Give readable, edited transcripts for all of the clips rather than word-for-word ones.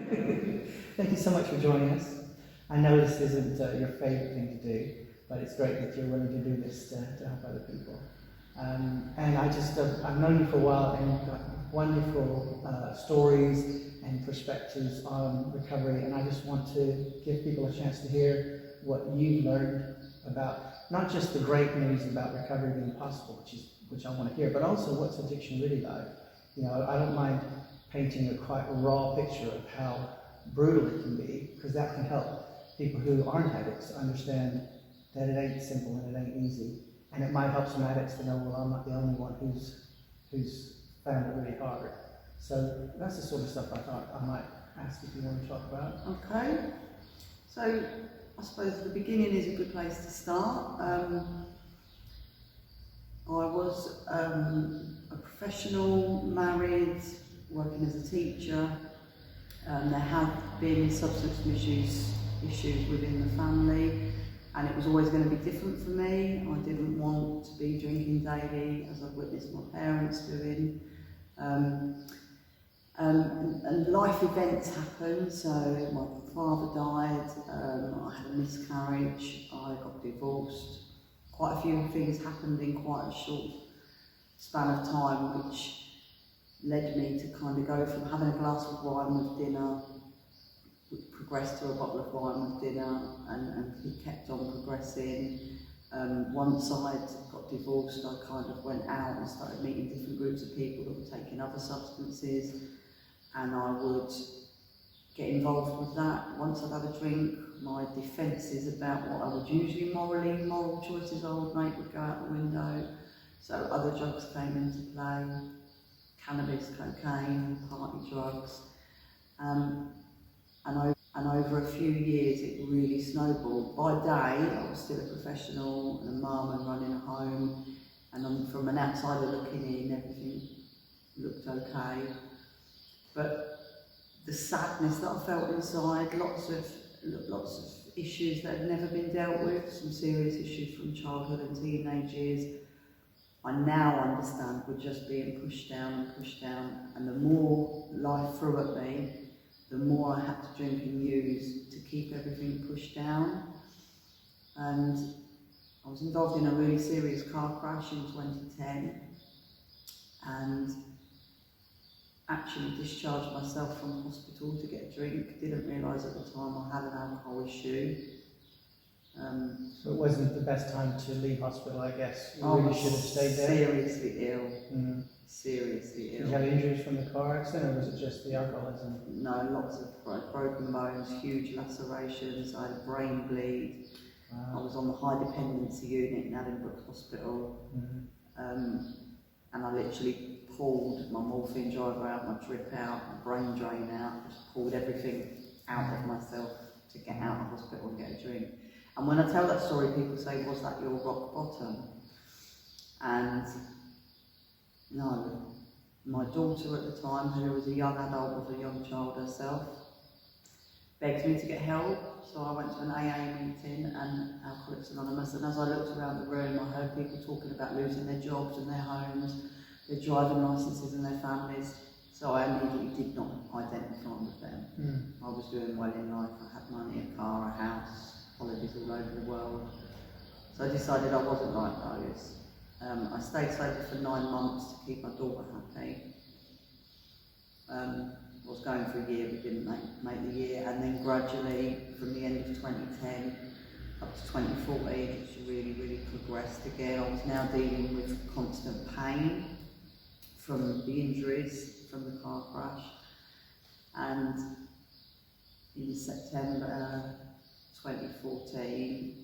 Thank you so much for joining us. I know this isn't your favourite thing to do, but it's great that you're willing to do this to help other people. And I've known you for a while, and you've got wonderful stories and perspectives on recovery, and I just want to give people a chance to hear what you've learned about not just the great news about recovery being possible, which I want to hear, but also what's addiction really like. You know, I don't mind painting a quite raw picture of how brutal it can be, because that can help people who aren't addicts understand that it ain't simple and it ain't easy. And it might help some addicts to know, well, I'm not the only one who's found it really hard. So that's the sort of stuff I thought I might ask if you want to talk about. Okay. So I suppose the beginning is a good place to start. I was a professional, married, working as a teacher. There have been substance misuse issues within the family, and it was always going to be different for me. I didn't want to be drinking daily, as I've witnessed my parents doing. And life events happen. So my father died, I had a miscarriage, I got divorced. Quite a few things happened in quite a short span of time, which led me to kind of go from having a glass of wine with dinner, progressed to a bottle of wine with dinner, and it kept on progressing. Once I'd got divorced, I kind of went out and started meeting different groups of people that were taking other substances, and I would get involved with that. Once I'd had a drink, my defences about what I would usually moral choices I would make would go out the window. So other drugs came into play, cannabis, cocaine, party drugs. And over a few years it really snowballed. By day I was still a professional and a mum and running a home, and from an outsider looking in, everything looked okay. But the sadness that I felt inside, lots of issues that had never been dealt with, some serious issues from childhood and teenage years, I now understand were just being pushed down, and the more life threw at me, the more I had to drink and use to keep everything pushed down. And I was involved in a really serious car crash in 2010, and actually discharged myself from hospital to get a drink. Didn't realise at the time I had an alcohol issue. So it wasn't the best time to leave hospital, I guess. You really should have stayed there. Seriously ill. Mm-hmm. Seriously ill. Did you have injuries from the car accident, or was it just the alcoholism? No, lots of broken bones, huge lacerations. I had a brain bleed. Wow. I was on the high dependency unit in Addenbrooke Hospital. Mm-hmm. And I literally pulled my morphine driver out, my drip out, my brain drain out, just pulled everything out of myself to get out of hospital and get a drink. And when I tell that story, people say, was that your rock bottom? And no. My daughter at the time, who was a young adult, was a young child herself, begged me to get help. So I went to an AA meeting and Alcoholics Anonymous, and as I looked around the room, I heard people talking about losing their jobs and their homes, their driving licences and their families. So I immediately did not identify with them. I was doing well in life. I had money, a car, a house, holidays all over the world. So I decided I wasn't like those. I stayed sober for 9 months to keep my daughter happy. I was going for a year but didn't make the year, and then gradually from the end of 2010 up to 2014 it's really progressed again. I was now dealing with constant pain from the injuries from the car crash, and in September 2014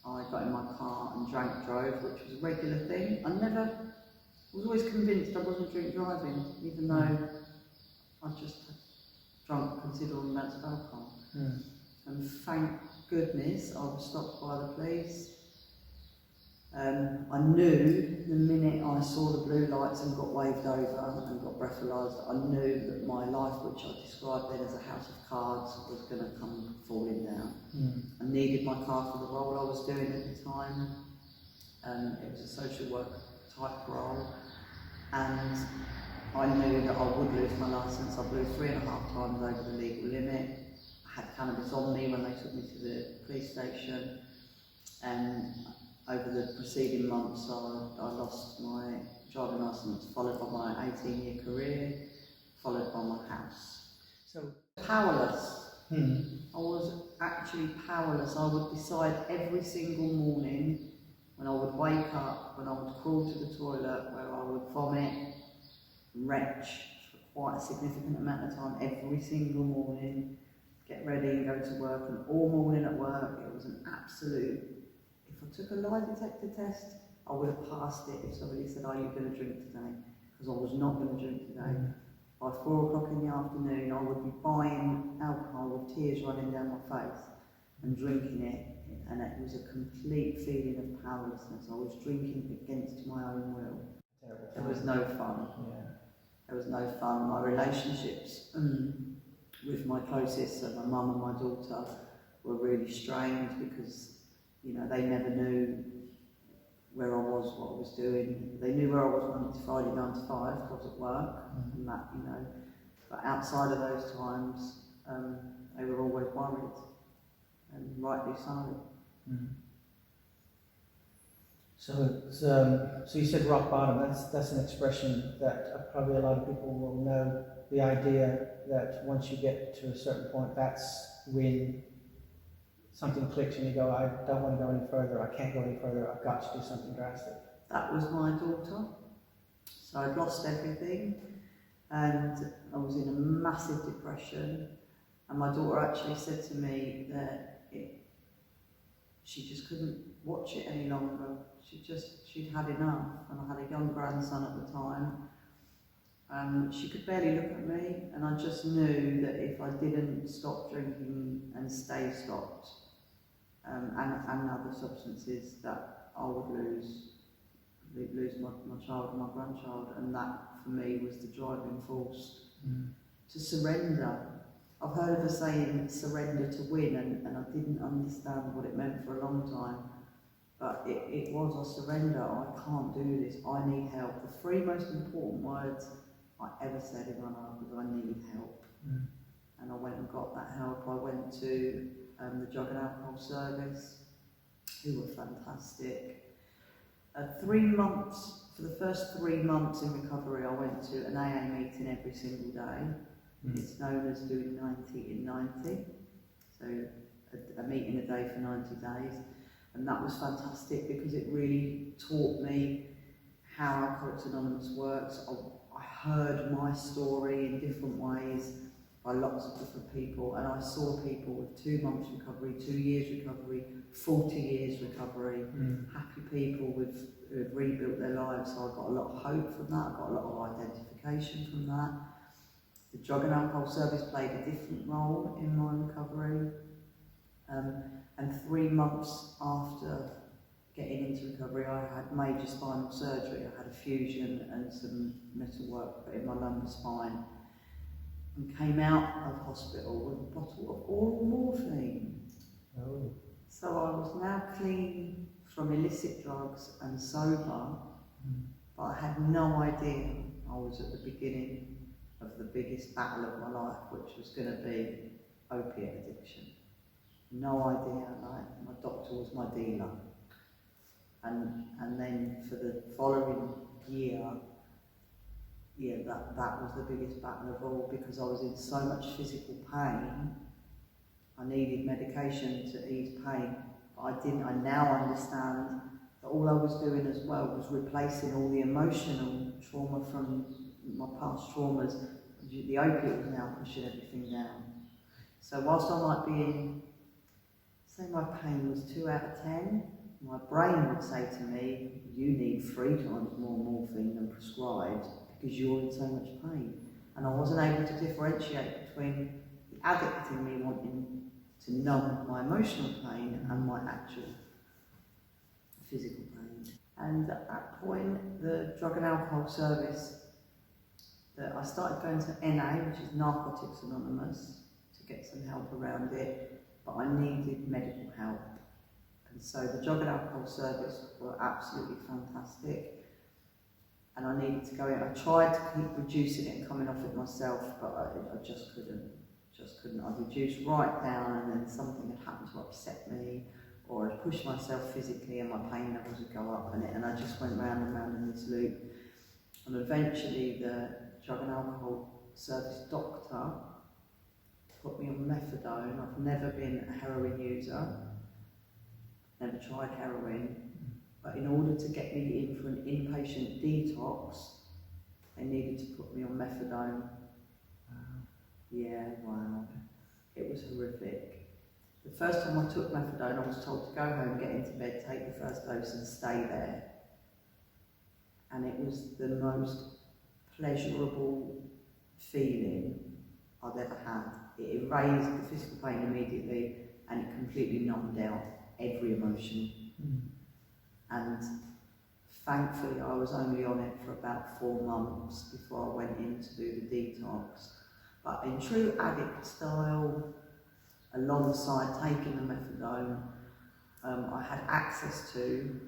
I got in my car and drove, which was a regular thing. I was always convinced I wasn't drink driving, even though I just drunk considerable amounts of alcohol. And thank goodness I was stopped by the police. I knew the minute I saw the blue lights and got waved over and got breathalyzed, I knew that my life, which I described then as a house of cards, was going to come falling down. I needed my car for the role I was doing at the time. It was a social work type role, and I knew that I would lose my licence. I blew 3.5 times over the legal limit. I had cannabis on me when they took me to the police station, and over the preceding months I lost my driving licence, followed by my 18-year career, followed by my house. So Powerless. I was actually powerless. I would decide every single morning when I would wake up, when I would crawl to the toilet, where I would vomit, retch for quite a significant amount of time every single morning, get ready and go to work, and all morning at work it was an absolute, if I took a lie detector test I would have passed it if somebody said, are you going to drink today? Because I was not going to drink today. By 4 o'clock in the afternoon I would be buying alcohol with tears running down my face and drinking it, and it was a complete feeling of powerlessness. I was drinking against my own will. It was no fun. There was no fun. My relationships with my closest, so my mum and my daughter, were really strained because, you know, they never knew where I was, what I was doing. They knew where I was Monday to Friday, 9 to 5, I was at work, and that, you know. But outside of those times, they were always worried, and rightly so. So you said rock bottom. That's an expression that probably a lot of people will know. The idea that once you get to a certain point, that's when something clicks and you go, I don't want to go any further. I can't go any further. I've got to do something drastic. That was my daughter. So I'd lost everything, and I was in a massive depression. And my daughter actually said to me that she just couldn't watch it any longer. She'd had enough, and I had a young grandson at the time. She could barely look at me, and I just knew that if I didn't stop drinking and stay stopped, and other substances, that I would lose my child and my grandchild, and that for me was the driving force to surrender. I've heard of the saying, surrender to win, and I didn't understand what it meant for a long time. But it was, I surrender, I can't do this, I need help. The 3 most important words I ever said in my life was, I need help. And I went and got that help. I went to the Drug and Alcohol Service, who were fantastic. 3 months, for the first 3 months in recovery, I went to an AA meeting every single day. It's known as doing 90 in 90, so a meeting a day for 90 days. And that was fantastic because it really taught me how Alcoholics Anonymous works. I heard my story in different ways by lots of different people, and I saw people with 2 months recovery, 2 years recovery, 40 years recovery, happy people who have rebuilt their lives. So I got a lot of hope from that, I got a lot of identification from that. The Drug and Alcohol Service played a different role in my recovery. And 3 months after getting into recovery, I had major spinal surgery. I had a fusion and some metal work put in my lumbar spine, and came out of hospital with a bottle of oral morphine. So I was now clean from illicit drugs and sober, but I had no idea I was at the beginning of the biggest battle of my life, which was going to be opiate addiction. No idea, like, my doctor was my dealer. And then for the following year, that was the biggest battle of all, because I was in so much physical pain. I needed medication to ease pain, but I now understand that all I was doing as well was replacing all the emotional trauma from my past traumas. The opiate was now pushing everything down. So whilst I might be in, say my pain was 2 out of 10, my brain would say to me, you need 3 times more morphine than prescribed because you're in so much pain. And I wasn't able to differentiate between the addict in me wanting to numb my emotional pain and my actual physical pain. And at that point, the Drug and Alcohol Service, I started going to NA, which is Narcotics Anonymous, to get some help around it, but I needed medical help. And so the Drug and Alcohol Service were absolutely fantastic. and I needed to go in. I tried to keep reducing it and coming off it myself, but I just couldn't. I'd reduce right down, and then something had happened to upset me, or I'd push myself physically and my pain levels would go up, and I just went round and round in this loop. And eventually the drug and alcohol service doctor put me on methadone. I've never been a heroin user, never tried heroin, but in order to get me in for an inpatient detox, they needed to put me on methadone. Yeah, wow. It was horrific. The first time I took methadone, I was told to go home, get into bed, take the first dose and stay there. And it was the most pleasurable feeling I'd ever had. It erased the physical pain immediately, and it completely numbed out every emotion. And thankfully I was only on it for about 4 months before I went in to do the detox. But in true addict style, alongside taking the methadone, I had access to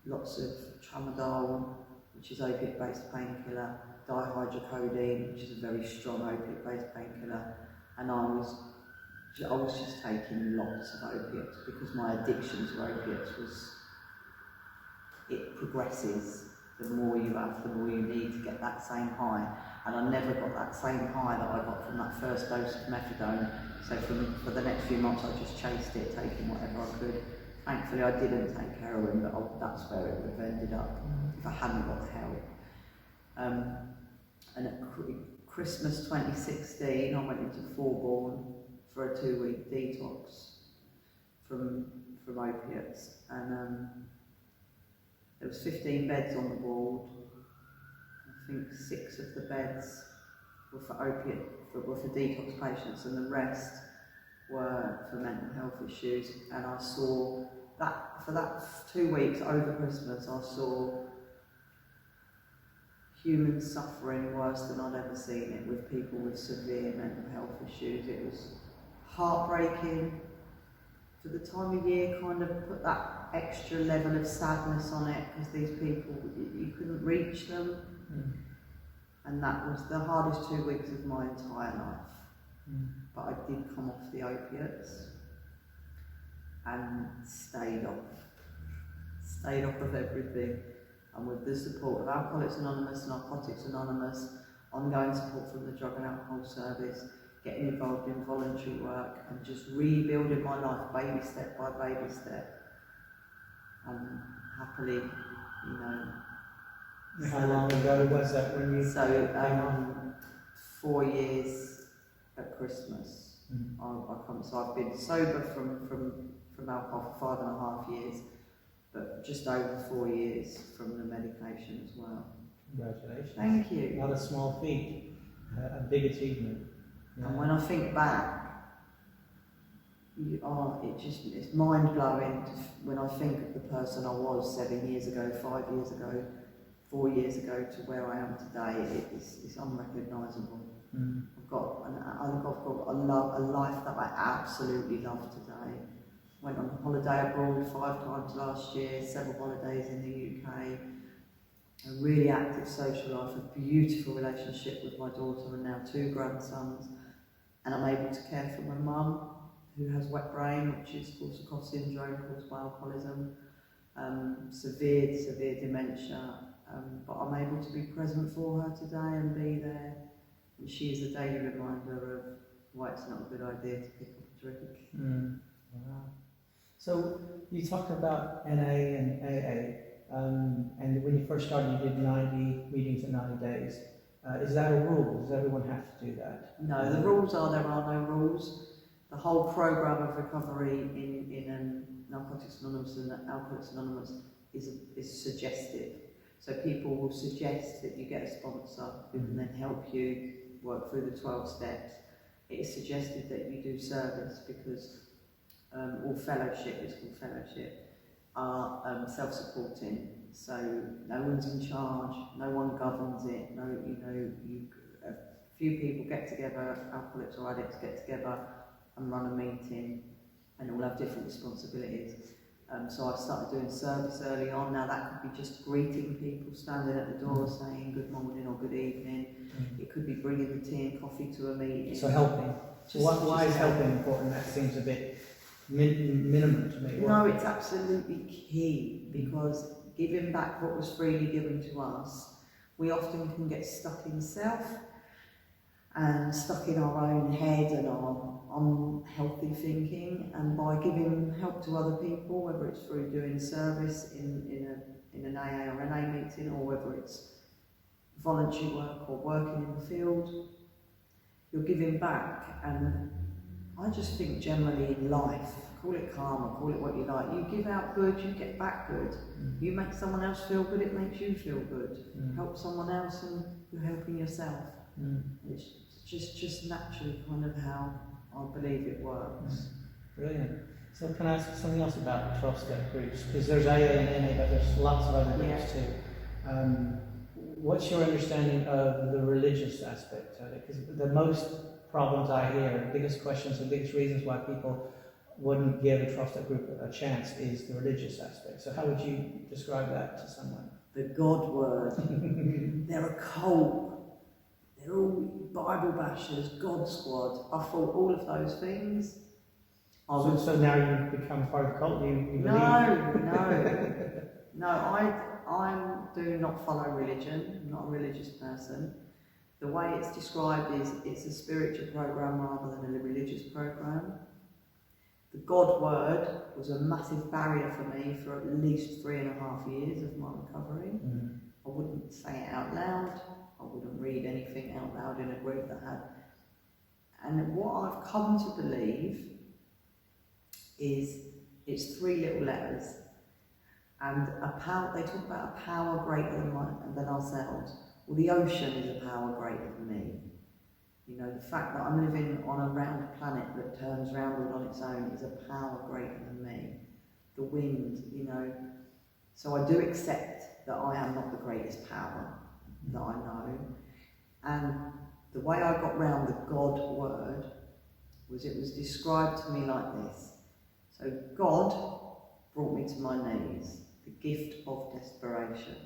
lots of tramadol, which is opiate-based painkiller, dihydrocodeine, which is a very strong opiate-based painkiller, and I was just taking lots of opiates because my addiction to opiates was, it progresses. The more you have, the more you need to get that same high. And I never got that same high that I got from that first dose of methadone. So for the next few months I just chased it, taking whatever I could. Thankfully I didn't take heroin, but that's where it would have ended up if I hadn't got the help. And at Christmas 2016 I went into Forborn for a 2-week detox from opiates. And there was 15 beds on the ward. I think 6 of the beds were for detox patients, and the rest were for mental health issues. And I saw that for that 2 weeks over Christmas, I saw human suffering worse than I'd ever seen it, with people with severe mental health issues. It was heartbreaking. For the time of year, kind of put that extra level of sadness on it, because these people, you couldn't reach them. And that was the hardest 2 weeks of my entire life. But I did come off the opiates and stayed off of everything. And with the support of Alcoholics Anonymous, Narcotics Anonymous, ongoing support from the Drug and Alcohol Service, getting involved in voluntary work, and just rebuilding my life baby step by baby step. And happily, you know. How long ago was that when you? So 4 years at Christmas. So I've been sober from alcohol for 5.5 years, but just over 4 years from the medication as well. Congratulations. Thank you. Not a small feat, a big achievement. Yeah. And when I think back, it's mind-blowing when I think of the person I was 7 years ago, 5 years ago, 4 years ago to where I am today. It's unrecognisable. I've got a life that I absolutely love today. Went on holiday abroad 5 times last year, several holidays in the UK. A really active social life, a beautiful relationship with my daughter and now 2 grandsons. And I'm able to care for my mum, who has wet brain, which is Korsakoff syndrome caused by alcoholism, severe dementia. But I'm able to be present for her today and be there. And she is a daily reminder of why it's not a good idea to pick up a drink. Wow. So you talked about NA and AA, and when you first started you did 90 meetings in 90 days. Is that a rule? Does everyone have to do that? No, the rules are there are no rules. The whole programme of recovery in Narcotics Anonymous and Alcoholics Anonymous is suggestive. So people will suggest that you get a sponsor who can then help you work through the 12 steps. It is suggested that you do service, because all fellowship, it's called fellowship, are self-supporting. So no one's in charge, no one governs it. A few people get together, alcoholics or addicts get together and run a meeting, and all have different responsibilities. So I started doing service early on. Now that could be just greeting people, standing at the door saying good morning or good evening. It could be bringing the tea and coffee to a meeting. So helping. Why is helping important? That seems a bit minimum to me. No, it's absolutely key, because giving back what was freely given to us, we often can get stuck in self and stuck in our own head and our unhealthy thinking, and by giving help to other people, whether it's through doing service in an AA or NA meeting, or whether it's voluntary work or working in the field, you're giving back. And I just think generally in life, call it karma, call it what you like, you give out good, you get back good. You make someone else feel good, it makes you feel good. Help someone else and you're helping yourself. It's just naturally kind of how I believe it works. Brilliant. So can I ask something else about 12-step groups? Because there's AA and NA, but there's lots of other groups too. What's your understanding of the religious aspect of it? Because the most problems I hear, the biggest questions, the biggest reasons why people wouldn't give a 12-step group a chance is the religious aspect. So how would you describe that to someone? The God word. They're a cult. They're all Bible bashers, God squad. I thought all of those things. So now you've become part of the cult? You believe? No. I do not follow religion. I'm not a religious person. The way it's described is it's a spiritual program rather than a religious program. The God word was a massive barrier for me for at least 3.5 years of my recovery. I wouldn't say it out loud. I wouldn't read anything out loud in a group that had. And what I've come to believe is it's 3 little letters, and a power. They talk about a power greater than ourselves. Well, the ocean is a power greater than me. You know, the fact that I'm living on a round planet that turns round on its own is a power greater than me. The wind, you know. So I do accept that I am not the greatest power that I know. And the way I got round the God word was it was described to me like this. So God brought me to my knees, the gift of desperation.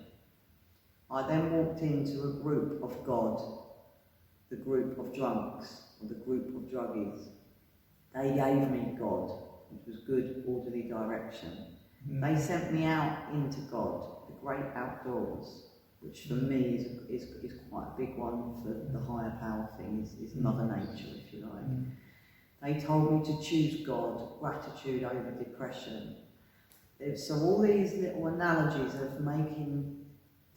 I then walked into a group of God, the group of drunks, or the group of druggies. They gave me God, which was good, orderly direction. They sent me out into God, the great outdoors, which for me is quite a big one for the higher power thing, is Mother Nature, if you like. They told me to choose God, gratitude over depression. So all these little analogies of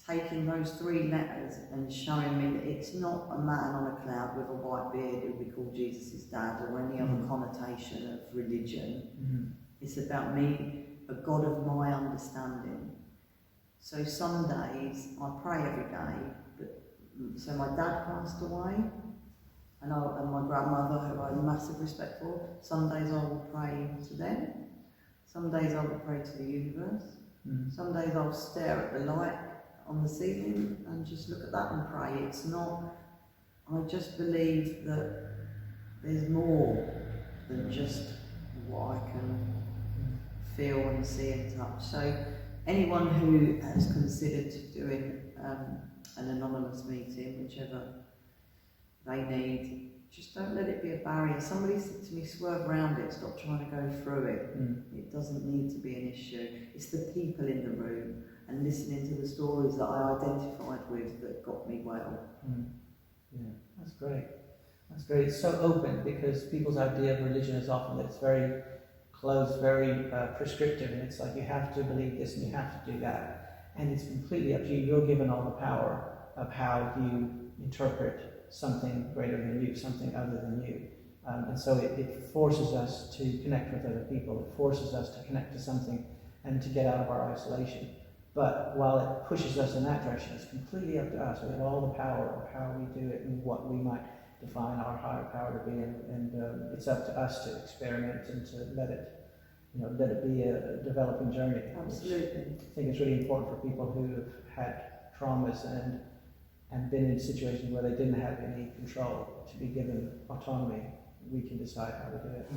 taking those 3 letters and showing me that it's not a man on a cloud with a white beard who we call Jesus' dad or any other connotation of religion. It's about me, a God of my understanding. So some days I pray every day, so my dad passed away, and my grandmother, who I have massive respect for. Some days I will pray to them. Some days I will pray to the universe. Some days I'll stare at the light on the ceiling and just look at that and pray. It's not, I just believe that there's more than just what I can feel and see and touch. So anyone who has considered doing an anonymous meeting, whichever they need, just don't let it be a barrier. Somebody said to me, swerve around it, stop trying to go through it. It doesn't need to be an issue. It's the people in the room and listening to the stories that I identified with that got me well. Yeah, that's great. That's great. It's so open, because people's idea of religion is often that it's very closed, very prescriptive, and it's like you have to believe this and you have to do that. And it's completely up to you. You're given all the power of how you interpret something greater than you, something other than you. And so it forces us to connect with other people. It forces us to connect to something and to get out of our isolation. But while it pushes us in that direction, it's completely up to us. We have all the power of how we do it and what we might define our higher power to be, and it's up to us to experiment and to let it be a developing journey. Absolutely. I think it's really important for people who have had traumas and been in situations where they didn't have any control to be given autonomy. We can decide how to do it.